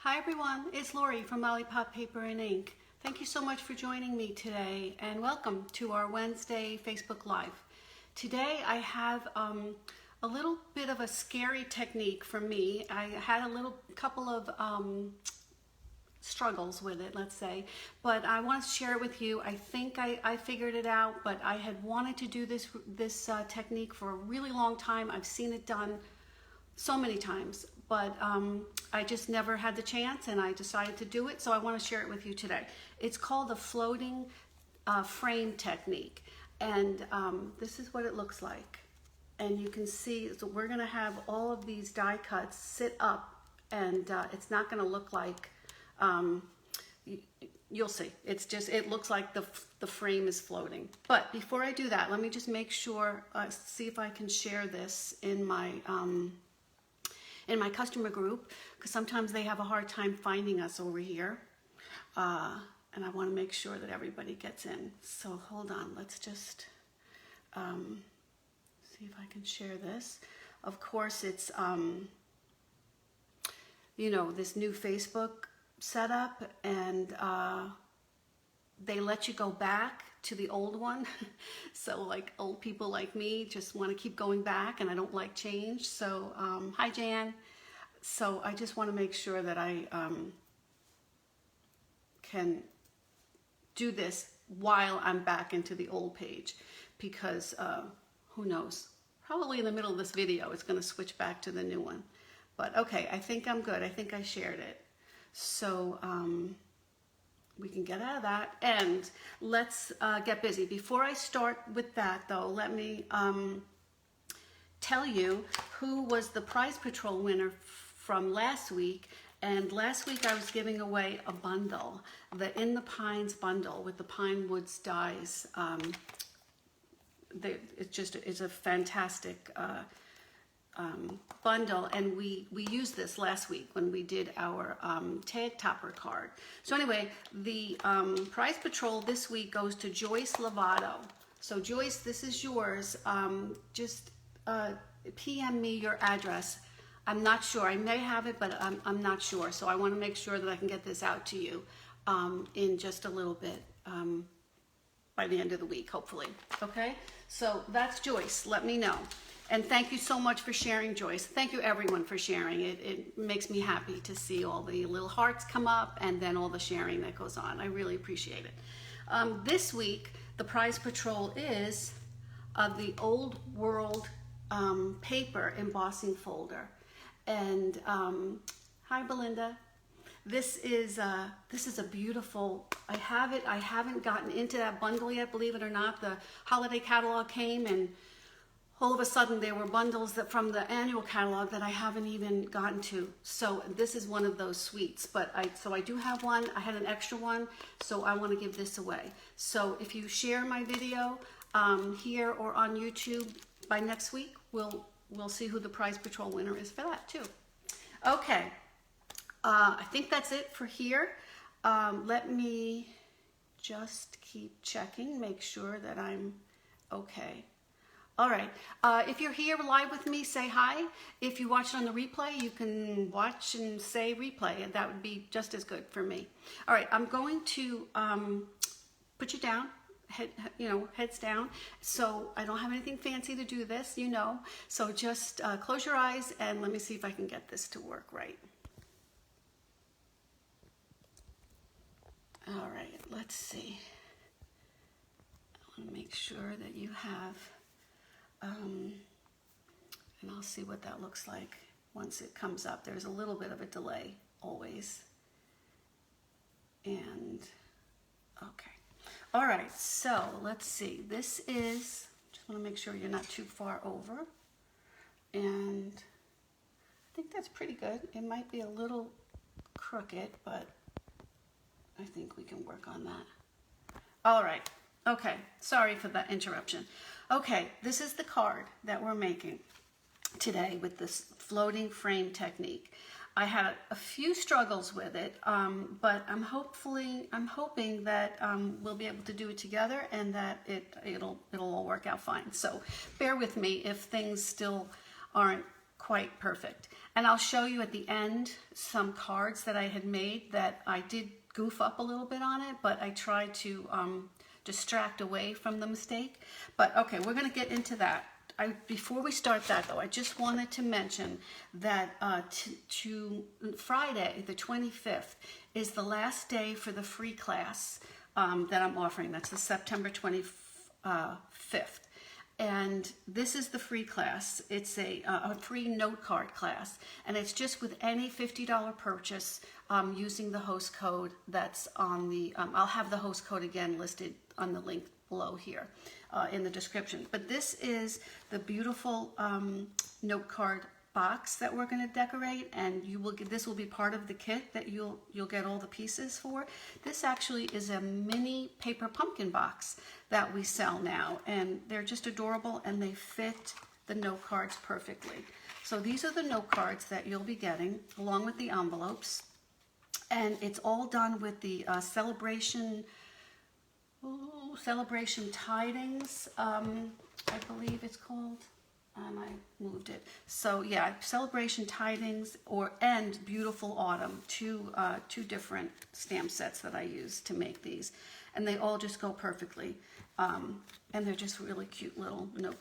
Hi everyone, it's Lori from Lollipop Paper and Ink. Thank you so much for joining me today and welcome to our Wednesday Facebook Live. Today I have a little bit of a scary technique for me. I had a couple of struggles with it, let's say, but I want to share it with you. I think I figured it out, but I had wanted to do this technique for a really long time. I've seen it done so many times, but I just never had the chance and I decided to do it, so I want to share it with you today. It's called the floating frame technique, and this is what it looks like. And you can see, so we're going to have all of these die cuts sit up, and it's not going to look like, you'll see, it's just, it looks like the frame is floating. But before I do that, let me just make sure, see if I can share this in my customer group, because sometimes they have a hard time finding us over here, and I want to make sure that everybody gets in. So hold on, let's just see if I can share this. Of course, it's you know, this new Facebook setup, and they let you go back to the old one. So like old people like me just want to keep going back, and I don't like change. So hi Jan. So I just want to make sure that I can do this while I'm back into the old page, because who knows, probably in the middle of this video it's going to switch back to the new one. But okay, I think I'm good. I think I shared it. So we can get out of that and let's get busy. Before I start with that though, let me tell you who was the Prize Patrol winner from last week. And last week I was giving away a bundle, the In the Pines bundle with the pine woods dies. It's a fantastic bundle, and we used this last week when we did our tag topper card. So anyway, the Prize Patrol this week goes to Joyce Lovato. So Joyce, this is yours. Just PM me your address. I'm not sure, I may have it, but I'm not sure. So I want to make sure that I can get this out to you in just a little bit, by the end of the week, hopefully. Okay, so that's Joyce, let me know. And thank you so much for sharing, Joyce. Thank you everyone for sharing. It makes me happy to see all the little hearts come up and then all the sharing that goes on. I really appreciate it. This week, the Prize Patrol is the Old World paper embossing folder. And hi Belinda. This is a beautiful, I haven't gotten into that bundle yet, believe it or not. The holiday catalog came, and all of a sudden there were bundles that from the annual catalog that I haven't even gotten to. So this is one of those sweets, but I do have one. I had an extra one, so I want to give this away. So if you share my video here or on YouTube by next week, we'll see who the Prize Patrol winner is for that too. Okay, I think that's it for here. Let me just keep checking, make sure that I'm okay. All right, if you're here live with me, say hi. If you watch it on the replay, you can watch and say replay, and that would be just as good for me. All right, I'm going to put you down, heads down. So I don't have anything fancy to do this, you know. So just close your eyes and let me see if I can get this to work right. All right, let's see. I want to make sure that you have, and I'll see what that looks like once it comes up. There's a little bit of a delay always. And okay. All right, so let's see. This is, just want to make sure you're not too far over. And I think that's pretty good. It might be a little crooked, but I think we can work on that. All right, okay, sorry for that interruption. Okay, this is the card that we're making today with this floating frame technique. I had a few struggles with it, but I'm hoping that we'll be able to do it together and that it'll all work out fine. So bear with me if things still aren't quite perfect. And I'll show you at the end some cards that I had made that I did goof up a little bit on it, but I tried to distract away from the mistake. But okay, we're going to get into that. Before we start that though, I just wanted to mention that Friday, the 25th, is the last day for the free class that I'm offering. That's the September 25th. And this is the free class. It's a free note card class, and it's just with any $50 purchase using the host code that's on the, I'll have the host code again listed on the link below here in the description. But this is the beautiful note card box that we're going to decorate, and you will get, this will be part of the kit that you'll get all the pieces for. This actually is a mini paper pumpkin box that we sell now, and they're just adorable, and they fit the note cards perfectly. So these are the note cards that you'll be getting along with the envelopes, and it's all done with the celebration tidings, I believe it's called. I moved it. So yeah, celebration tidings and beautiful autumn, two different stamp sets that I use to make these, and they all just go perfectly, and they're just really cute little note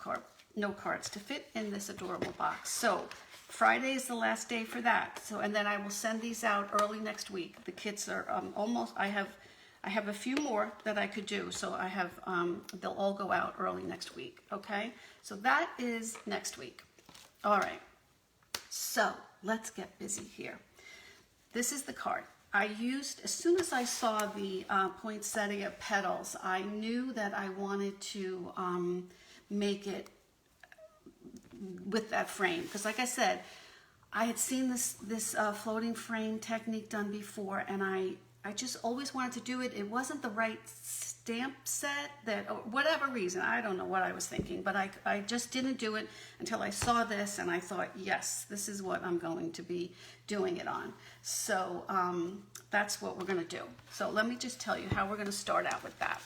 cards to fit in this adorable box. So Friday is the last day for that. So, and then I will send these out early next week. The kits are almost, I have a few more that I could do, so I have, they'll all go out early next week, okay? So that is next week. All right, so let's get busy here. This is the card. I used, as soon as I saw the Poinsettia Petals, I knew that I wanted to make it with that frame, because like I said, I had seen this floating frame technique done before, and I just always wanted to do it. It wasn't the right stamp set, or whatever reason, I don't know what I was thinking, but I just didn't do it until I saw this, and I thought, yes, this is what I'm going to be doing it on. So that's what we're going to do. So let me just tell you how we're going to start out with that.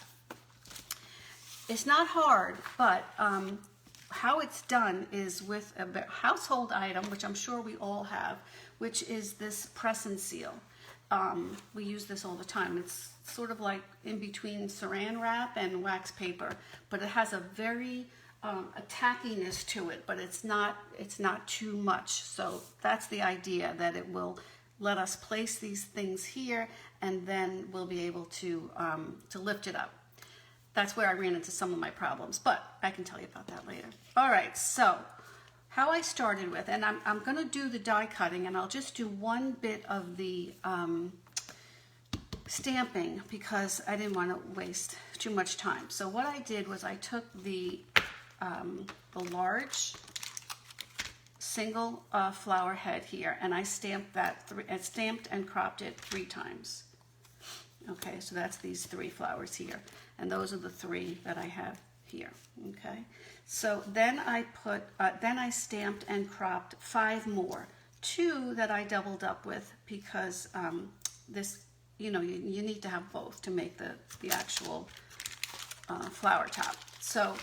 It's not hard, but how it's done is with a household item, which I'm sure we all have, which is this press and seal. We use this all the time. It's sort of like in between saran wrap and wax paper, but it has a very a tackiness to it, but it's not too much. So that's the idea, that it will let us place these things here, and then we'll be able to lift it up. That's where I ran into some of my problems, but I can tell you about that later. All right, so how I started with, and I'm going to do the die cutting, and I'll just do one bit of the stamping because I didn't want to waste too much time. So what I did was I took the large single flower head here, and I stamped that stamped and cropped it 3 times. Okay, so that's these 3 flowers here, and those are the 3 that I have here. Okay, so then I stamped and cropped 5 more, 2 that I doubled up with because this, you need to have both to make the actual flower top. So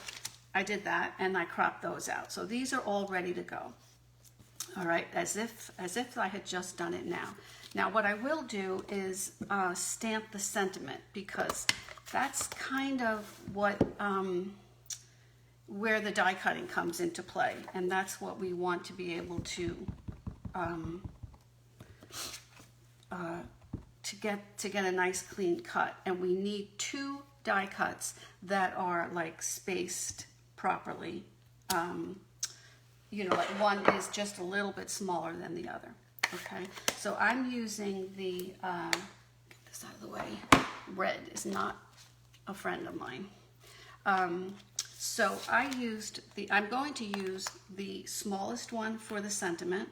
I did that, and I cropped those out. So these are all ready to go. All right, as if I had just done it now. Now what I will do is stamp the sentiment, because that's kind of what where the die cutting comes into play, and that's what we want to be able to get a nice clean cut. And we need 2 die cuts that are like spaced properly. Like one is just a little bit smaller than the other. Okay, so I'm using the get this out of the way. Red is not a friend of mine. So I'm going to use the smallest one for the sentiment,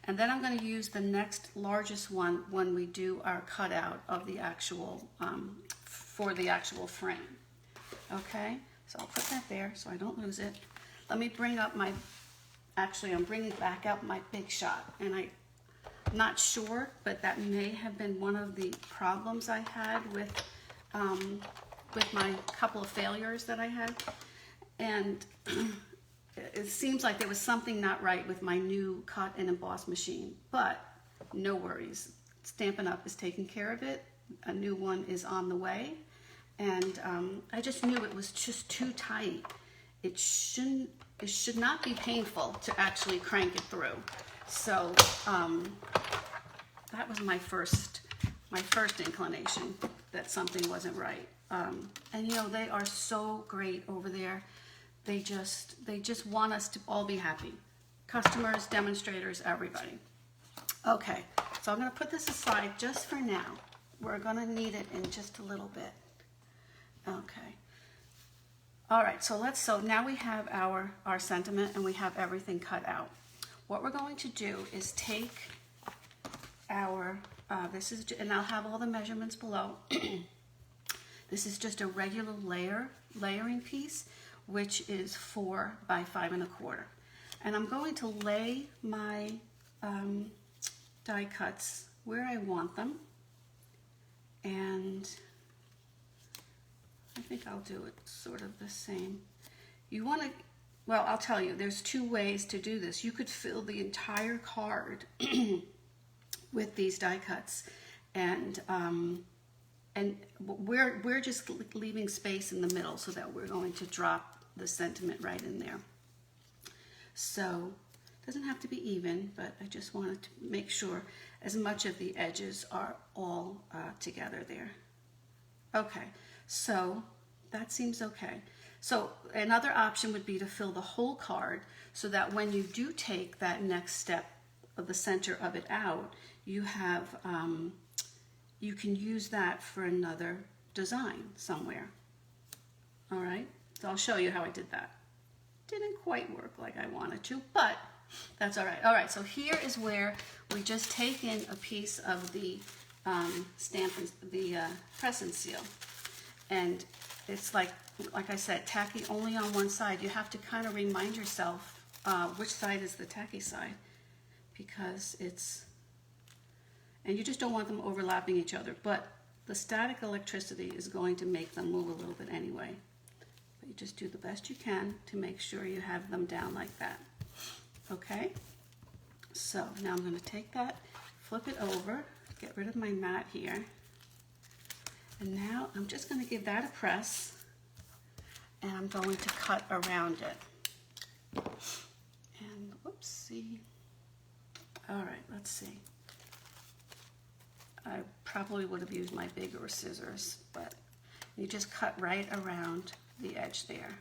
and then I'm going to use the next largest one when we do our cutout of the actual, for the actual frame. Okay, so I'll put that there so I don't lose it. Let me bring up I'm bringing back out my Big Shot, and I'm not sure, but that may have been one of the problems I had with my couple of failures that I had. And it seems like there was something not right with my new cut and emboss machine, but no worries. Stampin' Up! Is taking care of it. A new one is on the way, and I just knew it was just too tight. It should not be painful to actually crank it through. So that was my first inclination that something wasn't right. And you know, they are so great over there. They just want us to all be happy. Customers, demonstrators, everybody. Okay, so I'm going to put this aside just for now. We're going to need it in just a little bit. Okay. All right, so now we have our sentiment and we have everything cut out. What we're going to do is take our, and I'll have all the measurements below. This is just a regular layering piece, which is 4 by 5 1/4. And I'm going to lay my die cuts where I want them. And I think I'll do it sort of the same. You want to, well, I'll tell you, there's 2 ways to do this. You could fill the entire card with these die cuts, and we're just leaving space in the middle so that we're going to drop the sentiment right in there. So it doesn't have to be even, but I just wanted to make sure as much of the edges are all together there. Okay, so that seems okay. So another option would be to fill the whole card so that when you do take that next step of the center of it out, you have, you can use that for another design somewhere. All right, so I'll show you how I did that. Didn't quite work like I wanted to, but that's all right. All right, so here is where we just take in a piece of the press and seal, and it's like I said, tacky only on one side. You have to kind of remind yourself which side is the tacky side, because it's, and you just don't want them overlapping each other, but the static electricity is going to make them move a little bit anyway. But you just do the best you can to make sure you have them down like that. Okay, so now I'm going to take that, flip it over, get rid of my mat here, and now I'm just going to give that a press, and I'm going to cut around it. And whoopsie. All right, let's see. I probably would have used my bigger scissors, but you just cut right around the edge there.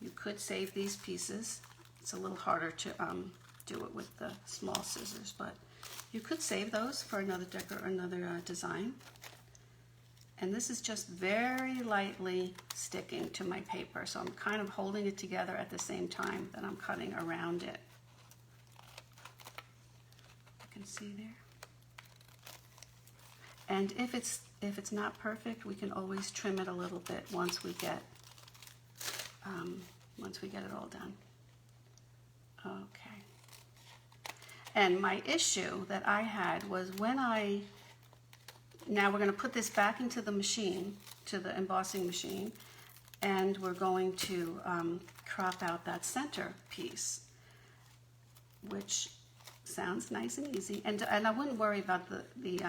You could save these pieces. It's a little harder to do it with the small scissors, but you could save those for another design. And this is just very lightly sticking to my paper, so I'm kind of holding it together at the same time that I'm cutting around it. You can see there. And if it's not perfect, we can always trim it a little bit once we get it all done. Okay. And my issue that I had was now we're going to put this back into the machine, to the embossing machine, and we're going to crop out that center piece, which sounds nice and easy. And I wouldn't worry about the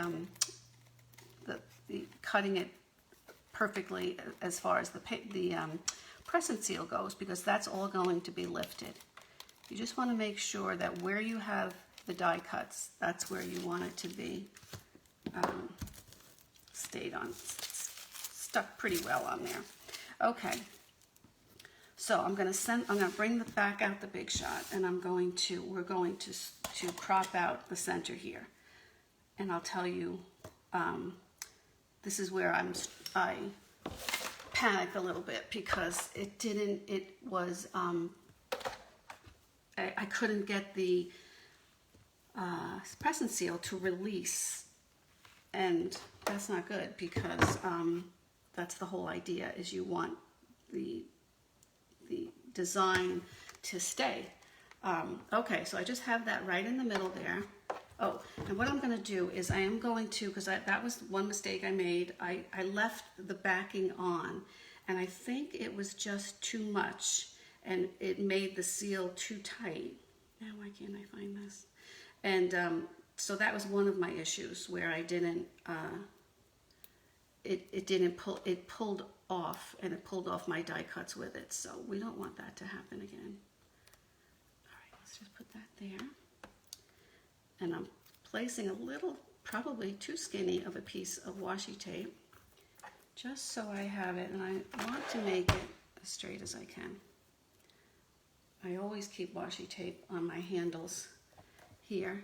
cutting it perfectly as far as the press and seal goes, because that's all going to be lifted. You just want to make sure that where you have the die cuts, that's where you want it to be stuck pretty well on there. Okay, so I'm going to bring back out the Big Shot, and we're going to crop out the center here, and I'll tell you. This is where I panicked a little bit, because I couldn't get the press and seal to release, and that's not good, because that's the whole idea, is you want the design to stay. Okay, so I just have that right in the middle there. Oh, and what I'm going to do is I am going to, because that was one mistake I made, I left the backing on, and I think it was just too much, and it made the seal too tight. Now why can't I find this? And so that was one of my issues where I didn't, it pulled off, and it pulled off my die cuts with it. So we don't want that to happen again. All right, let's just put that there. And I'm placing a little, probably too skinny of a piece of washi tape, just so I have it, and I want to make it as straight as I can. I always keep washi tape on my handles here,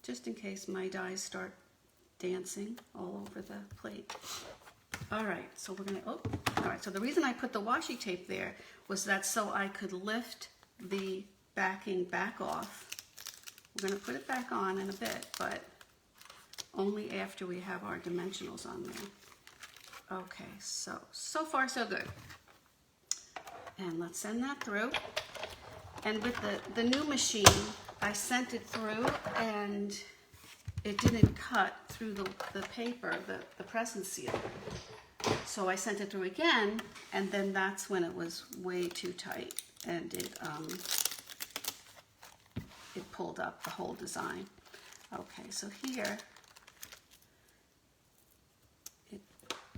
just in case my dies start dancing all over the plate. All right, so we're gonna, all right, so the reason I put the washi tape there was that so I could lift the backing back off. We're gonna put it back on in a bit, but only after we have our dimensionals on there. Okay, so far so good. And let's send that through. And with the new machine, I sent it through and it didn't cut through the paper, the present seal. So I sent it through again, and then that's when it was way too tight, and it pulled up the whole design. Okay, so here,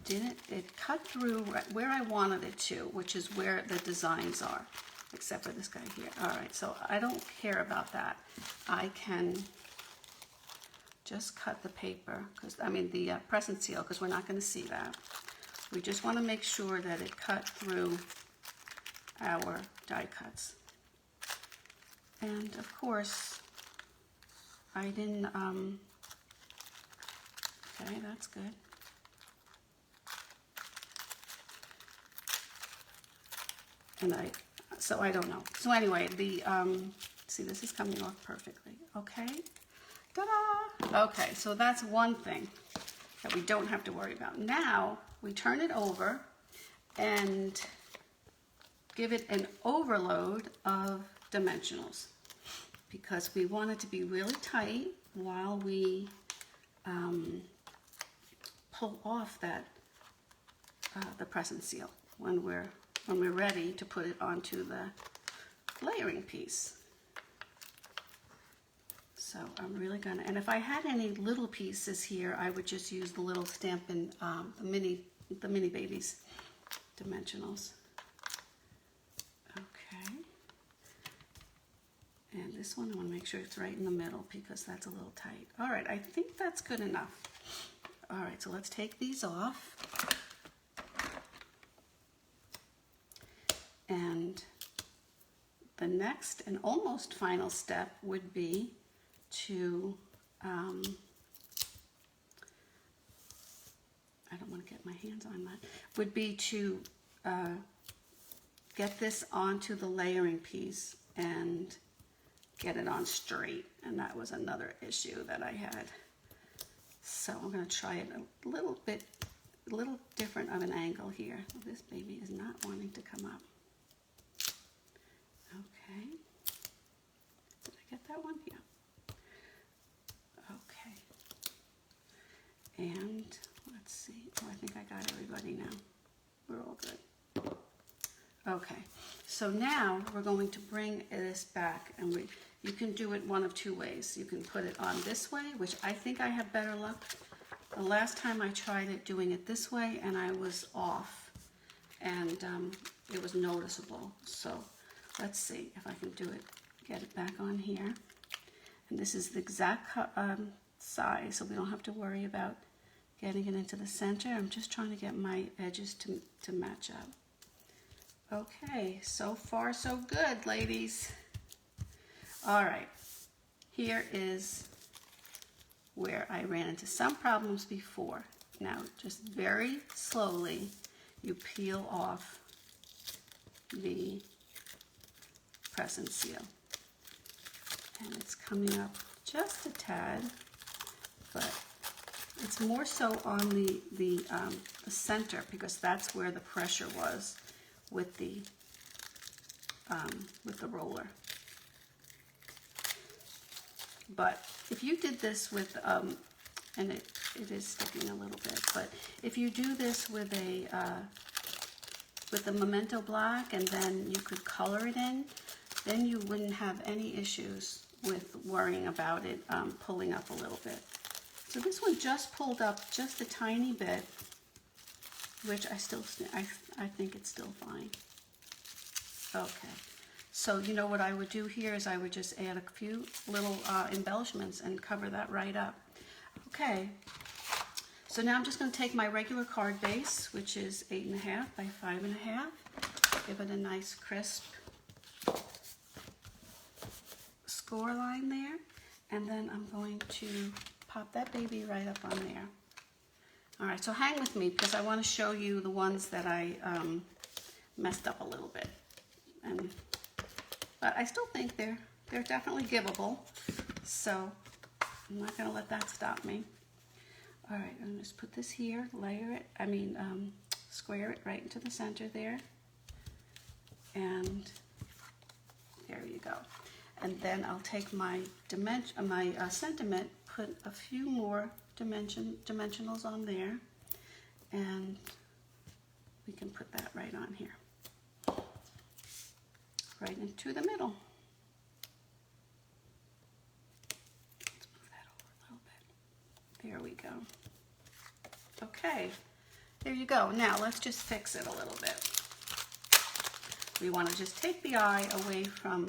it cut through right where I wanted it to, which is where the designs are, except for this guy here. All right, so I don't care about that. I can just cut the paper, because I mean the present seal, because we're not going to see that. We just want to make sure that it cut through our die cuts. And of course, I didn't, okay, that's good. And so I don't know. So anyway, see, this is coming off perfectly, okay? Ta-da! Okay, so that's one thing that we don't have to worry about. Now, we turn it over and give it an overload of dimensionals, because we want it to be really tight while we pull off that the present seal when we're ready to put it onto the layering piece. So I'm really gonna, and if I had any little pieces here, I would just use the little Stampin', the mini babies dimensionals. Okay. And this one, I want to make sure it's right in the middle because that's a little tight. All right, I think that's good enough. All right, so let's take these off. And the next and almost final step would be to, I don't want to get my hands on that, would be to get this onto the layering piece and get it on straight. And that was another issue that I had. So I'm going to try it a little different of an angle here. This baby is not wanting to come up. Okay. Did I get that one? Yeah. Okay. And let's see. Oh, I think I got everybody now. We're all good. Okay. So now we're going to bring this back, and you can do it one of two ways. You can put it on this way, which I think I have better luck. The last time I tried it doing it this way, and I was off, and it was noticeable. So let's see if I can do it. Get it back on here. And this is the exact size, so we don't have to worry about getting it into the center. I'm just trying to get my edges to match up. Okay, so far so good, ladies. All right, here is where I ran into some problems before. Now, just very slowly, you peel off the present seal. And it's coming up just a tad, but it's more so on the center, because that's where the pressure was with the roller. But if you did this with, and it is sticking a little bit, but if you do this with a with the Memento Black, and then you could color it in, then you wouldn't have any issues with worrying about it pulling up a little bit. So this one just pulled up just a tiny bit, which I think it's still fine. Okay, so you know what I would do here is I would just add a few little embellishments and cover that right up. Okay, so now I'm just going to take my regular card base, which is 8.5 by 5.5, give it a nice crisp score line there, and then I'm going to pop that baby right up on there. All right, so hang with me because I want to show you the ones that I messed up a little bit, but I still think they're definitely giveable, so I'm not going to let that stop me. All right, I'm going to just put this here, layer it, square it right into the center there, and there you go. And then I'll take my sentiment, put a few more dimensionals on there, and we can put that right on here, right into the middle. Let's move that over a little bit. There we go. Okay, there you go. Now let's just fix it a little bit. We want to just take the eye away from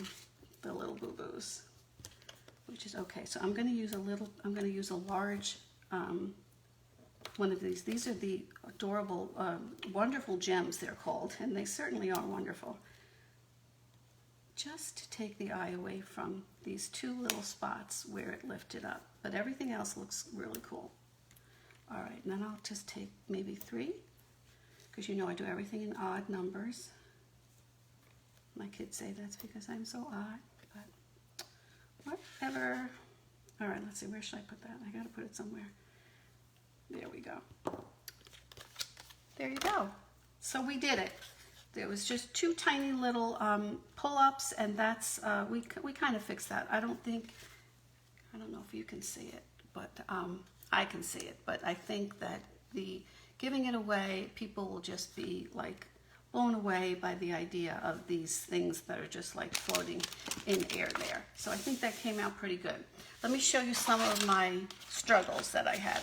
the little boo-boos, which is okay. So I'm going to use a large one of these. These are the adorable, wonderful gems they're called, and they certainly are wonderful. Just to take the eye away from these two little spots where it lifted up, but everything else looks really cool. All right, and then I'll just take maybe 3, because you know I do everything in odd numbers. My kids say that's because I'm so odd, but whatever. All right, let's see, where should I put that? I gotta put it somewhere. There we go. There you go. So we did it. There was just 2 tiny little pull-ups, and that's, we kind of fixed that. I don't know if you can see it, but I can see it. But I think that giving it away, people will just be like blown away by the idea of these things that are just like floating in air there. So I think that came out pretty good. Let me show you some of my struggles that I had.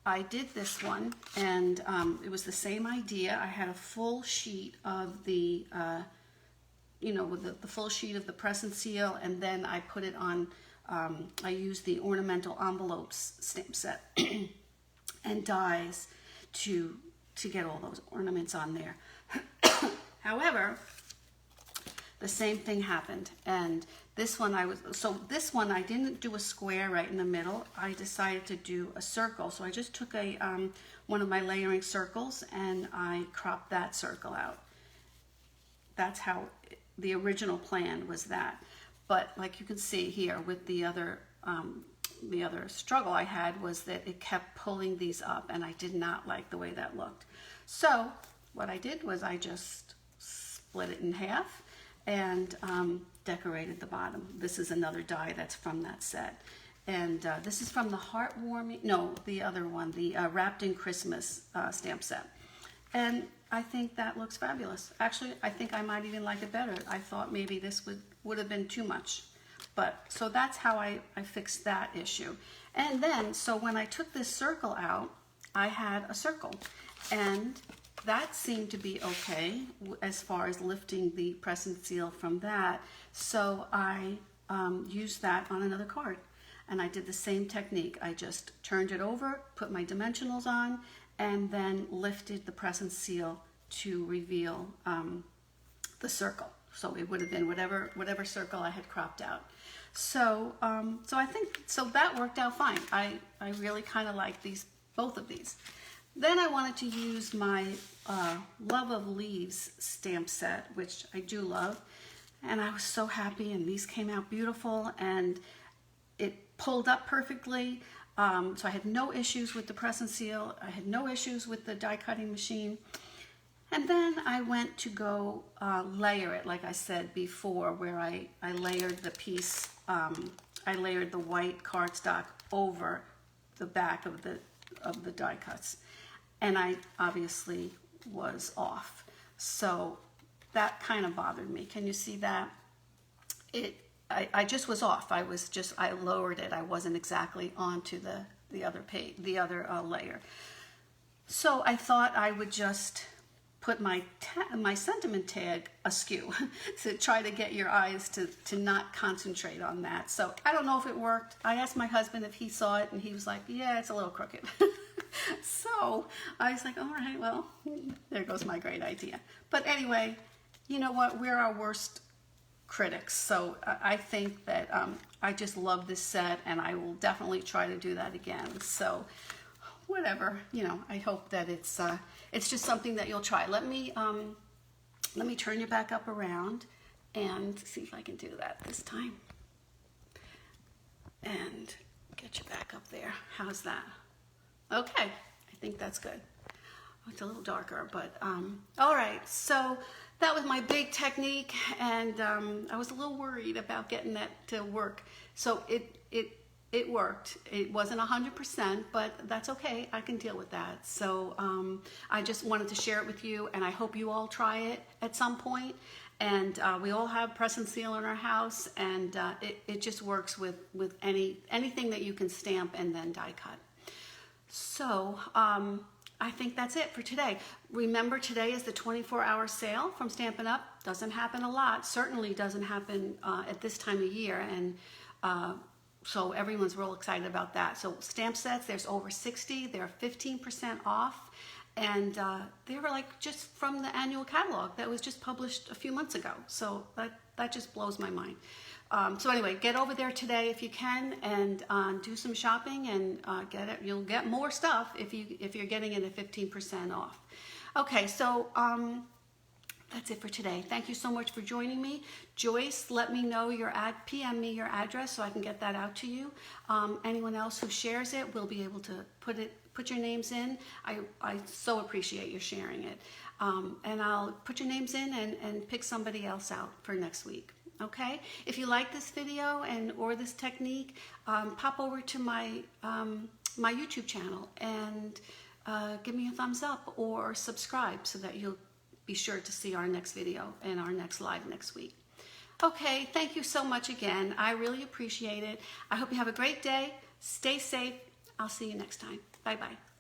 I did this one, and it was the same idea. I had a full sheet of the, with the full sheet of the press and seal, and then I put it on, I used the ornamental envelopes stamp set and dies to get all those ornaments on there. However, the same thing happened, and this one I didn't do a square right in the middle. I decided to do a circle. So I just took one of my layering circles and I cropped that circle out. That's how the original plan was that. But like you can see here with the other struggle I had was that it kept pulling these up, and I did not like the way that looked. So what I did was I just split it in half and decorated the bottom. This is another die that's from that set. And this is from the the other one, the Wrapped in Christmas stamp set. And I think that looks fabulous. Actually, I think I might even like it better. I thought maybe this would have been too much. But so that's how I fixed that issue. And then, so when I took this circle out, I had a circle. And that seemed to be okay as far as lifting the press and seal from that. So I used that on another card. And I did the same technique. I just turned it over, put my dimensionals on, and then lifted the press and seal to reveal the circle. So it would have been whatever circle I had cropped out. So I think that worked out fine. I really kind of like both of these. Then I wanted to use my Love of Leaves stamp set, which I do love, and I was so happy, and these came out beautiful, and it pulled up perfectly. So I had no issues with the press and seal. I had no issues with the die cutting machine. And then I went to go layer it, like I said before, where I layered the piece, I layered the white cardstock over the back of the die cuts. And I obviously was off. So that kind of bothered me. Can you see that? I just was off. I lowered it. I wasn't exactly onto the other page, the other layer. So I thought I would just put my sentiment tag askew to try to get your eyes to not concentrate on that. So I don't know if it worked. I asked my husband if he saw it, and he was like, yeah, it's a little crooked. So I was like, all right, well, there goes my great idea. But anyway, you know what? We're our worst critics. So I think that I just love this set, and I will definitely try to do that again. So whatever, you know, I hope that it's just something that you'll try. Let me turn you back up around and see if I can do that this time. And get you back up there. How's that? Okay, I think that's good. It's a little darker, but all right. So that was my big technique, and I was a little worried about getting that to work. So it worked. It wasn't 100%, but that's okay. I can deal with that. So I just wanted to share it with you, and I hope you all try it at some point. And we all have press and seal in our house, and it just works with anything that you can stamp and then die cut. So I think that's it for today. Remember, today is the 24-hour sale from Stampin' Up. Doesn't happen a lot. Certainly doesn't happen at this time of year, and so everyone's real excited about that. So stamp sets, there's over 60. They're 15% off, and they were like just from the annual catalog that was just published a few months ago. So that just blows my mind. So anyway, get over there today if you can, and do some shopping, and get it. You'll get more stuff if you're getting it at 15% off. Okay, so that's it for today. Thank you so much for joining me. Joyce, let me know PM me your address so I can get that out to you. Anyone else who shares it will be able to put your names in. I so appreciate you sharing it. And I'll put your names in and pick somebody else out for next week. Okay? If you like this video or this technique, pop over to my YouTube channel and give me a thumbs up or subscribe so that you'll be sure to see our next video and our next live next week. Okay, thank you so much again. I really appreciate it. I hope you have a great day. Stay safe. I'll see you next time. Bye-bye.